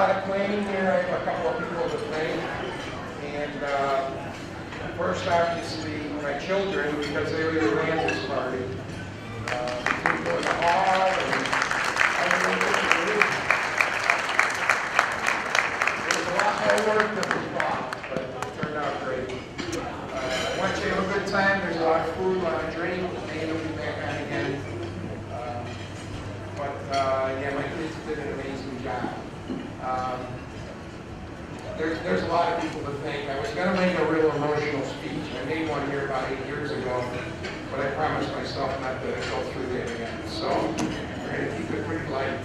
lot of planning here. I have a couple of people to thank. And first, obviously, my children, because they really ran this party. People in the hall and everything. It was a lot more work than we thought, but it turned out great. I want you to have a good time. There's a lot of food, a lot of drink. Maybe we'll be back on again. Yeah, my kids did an amazing job. There's a lot of people to thank. I was going to make a real emotional speech. I made one here about 8 years ago, but I promised myself not to go through that again. So we're going to keep it pretty light.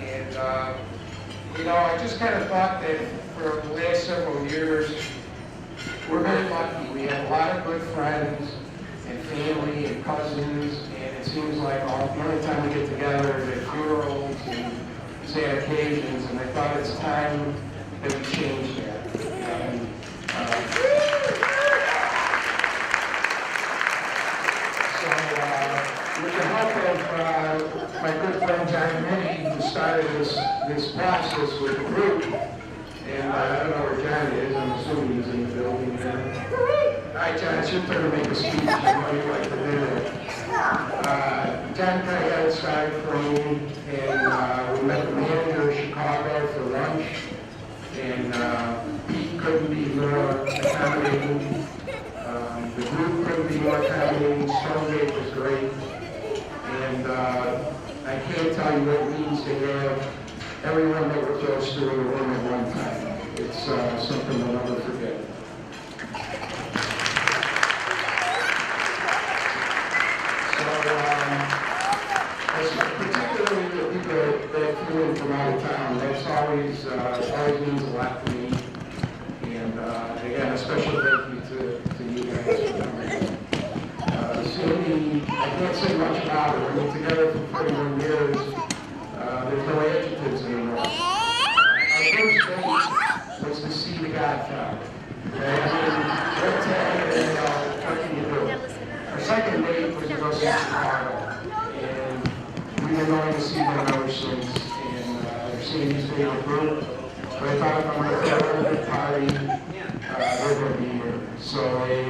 And, I just kind of thought that for the last several years, we're very lucky. We have a lot of good friends and family and cousins, and it seems like the only time we get together is at funerals and sad occasions, and I thought it's time that we change that. And, with the help of my good friend John Minnie, who started this process with the group, and I don't know where John is, I'm assuming he's in the building here. Hi John, it's your turn to make a speech. I know you like to do it. John kind of got it started for me, and we met the manager in Chicago for lunch, and he couldn't be more accommodating. The group couldn't be more accommodating. Stonegate was great, and I can't tell you what it means to have everyone that we're close to in the room at one time. It's something we'll never forget. Particularly the people that flew in from out of town, that's always means a lot to me. And again, a special thank you to you guys for coming. Cindy, I can't say much about her. We've been together for 41 years. There's no adjectives anymore. Our first date was to see The Godfather. Okay? What can you do? Our second date was to go see Chicago. We've been going to see them ever since, and I've seen his favorite group. But I thought if I'm going to throw a big party, they're going to be here. So they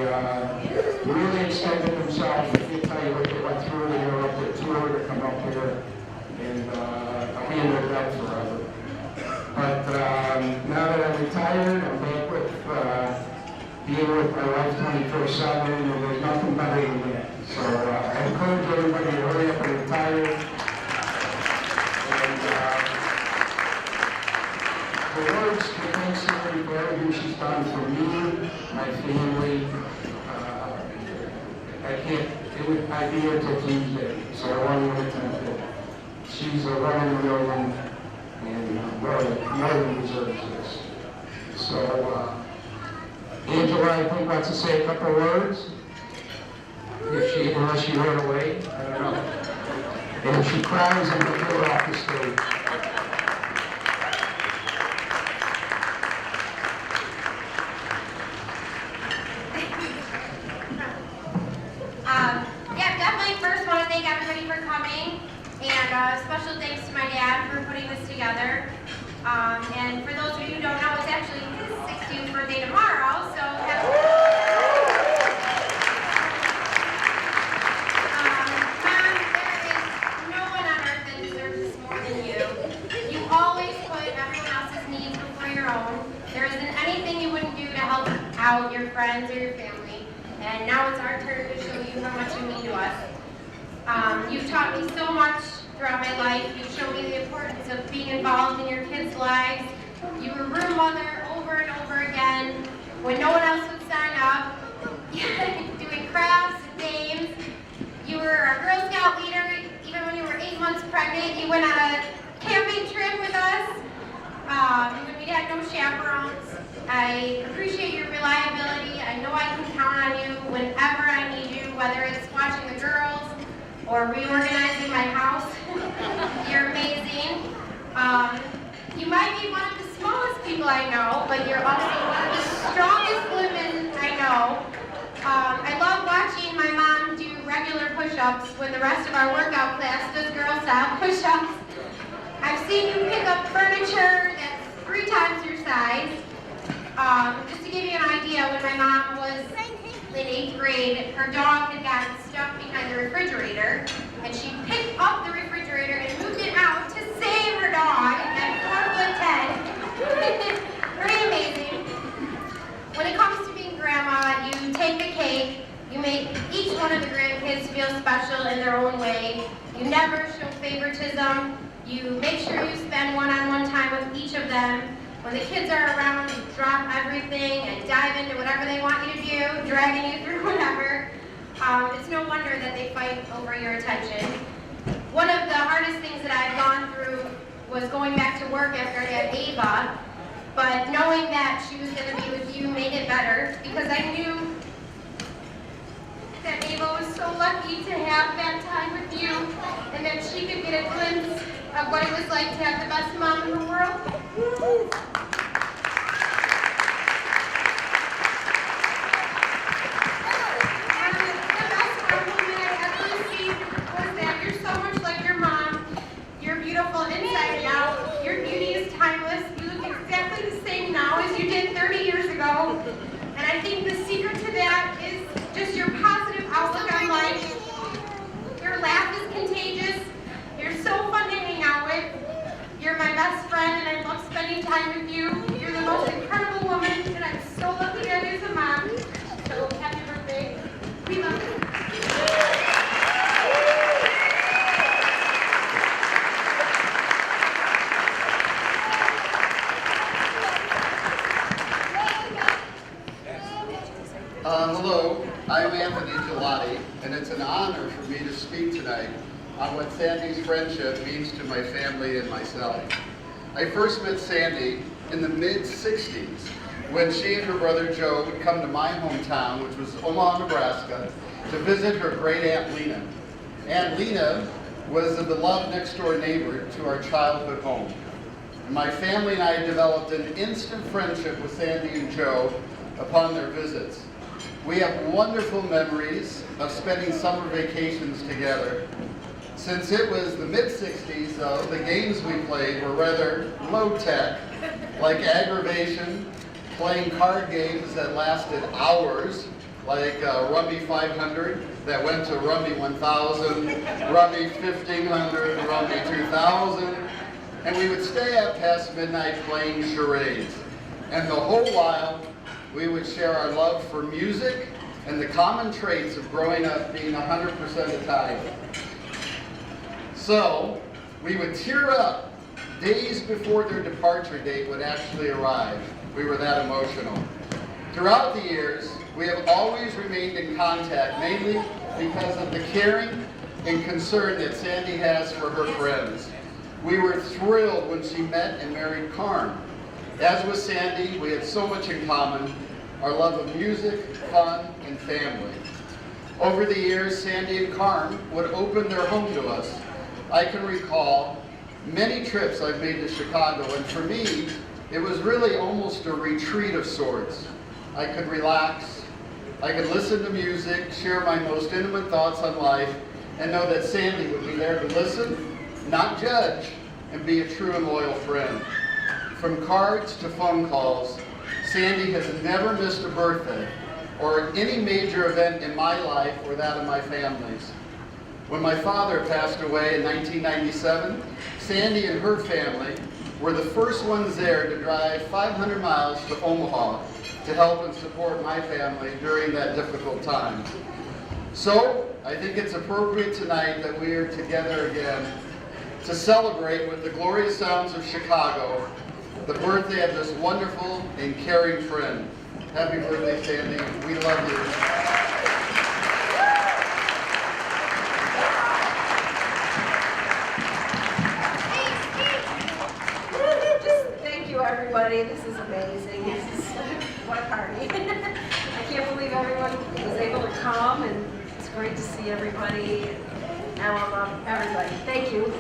really extended themselves. I can't tell you what they went through. They were up their tour to come up here, and I'll be in their debt forever. But now that I'm retired, I'm back with being with my wife 24/7, and there's nothing better than that. So I encourage everybody to hurry up and retire. The words to thank Cindy for everything she's done for me, my family, I'd be here till Tuesday, so I want you to attempt it. She's a running million, and more than deserves this. So, Angela, I think, wants to say a couple of words. Unless she ran away, I don't know. And if she cries, I'm going to throw her off the stage. Special thanks to my dad for putting this together. And for those of you who don't know, it's actually his 16th birthday tomorrow, so Mom, there is no one on earth that deserves this more than you. You always put everyone else's needs before your own. There isn't anything you wouldn't do to help out your friends or your family. And now it's our turn to show you how much you mean to us. You've taught me so much throughout my life. You've shown me the importance of being involved in your kids' lives. You were room mother over and over again when no one else would sign up. Doing crafts and games. You were a Girl Scout leader even when you were 8 months pregnant. You went on a camping trip with us when we had no chaperones. I appreciate your reliability. I know I can count on you whenever I need you, whether it's watching the girls or reorganizing my house. You're amazing. You might be one of the smallest people I know, but you're also one of the strongest women I know. I love watching my mom do regular push-ups when the rest of our workout class does girl-style push-ups. I've seen you pick up furniture that's Just to give you an idea, when my mom was in 8th grade, her dog had gotten stuck behind the refrigerator, and she picked up the refrigerator and moved it out to save her dog at 4'10". Pretty amazing. When it comes to being grandma, you take the cake, you make each one of the grandkids feel special in their own way. You never show favoritism. You make sure you spend one-on-one time with each of them. When the kids are around, you drop everything and dive into whatever they want you to do, dragging you through whatever. It's no wonder that they fight over your attention. One of the hardest things that I've gone through was going back to work after I had Ava, but knowing that she was going to be with you made it better, because I knew that Ava was so lucky to have that time with you, and that she could get a glimpse of what it was like to have the best mom in the world. The best compliment I ever received was that you're so much like your mom. You're beautiful inside and out. Your beauty is timeless. You look exactly the same now as you did 30 years ago. And I think the secret to that is just your positive outlook on life. Your laugh is contagious. You're so fun to hang out with. You're my best friend, and I love spending time with you. You're the most incredible woman, and I'm so lucky to have you as a mom. So happy birthday. We love you. Hello, I'm Anthony Gelati, and it's an honor for me to speak tonight on what Sandy's friendship means to my family and myself. I first met Sandy in the mid-'60s when she and her brother Joe would come to my hometown, which was Omaha, Nebraska, to visit her great Aunt Lena. Aunt Lena was the beloved next-door neighbor to our childhood home. My family and I developed an instant friendship with Sandy and Joe upon their visits. We have wonderful memories of spending summer vacations together. Since it was the mid-'60s, though, the games we played were rather low-tech, like aggravation, playing card games that lasted hours, like Rummy 500 that went to Rummy 1000, Rummy 1500, Rummy 2000, and we would stay up past midnight playing charades. And the whole while, we would share our love for music and the common traits of growing up being 100% Italian. So, we would tear up days before their departure date would actually arrive. We were that emotional. Throughout the years, we have always remained in contact, mainly because of the caring and concern that Sandy has for her friends. We were thrilled when she met and married Carm. As with Sandy, we had so much in common, our love of music, fun, and family. Over the years, Sandy and Carm would open their home to us. I can recall many trips I've made to Chicago, and for me, it was really almost a retreat of sorts. I could relax, I could listen to music, share my most intimate thoughts on life, and know that Sandy would be there to listen, not judge, and be a true and loyal friend. From cards to phone calls, Sandy has never missed a birthday or any major event in my life or that of my family's. When my father passed away in 1997, Sandy and her family were the first ones there to drive 500 miles to Omaha to help and support my family during that difficult time. So, I think it's appropriate tonight that we are together again to celebrate with the glorious sounds of Chicago the birthday of this wonderful and caring friend. Happy birthday, Sandy. We love you. Thank you, everybody. This is amazing. This is what a party. I can't believe everyone was able to come, and it's great to see everybody. And I love everybody. Thank you.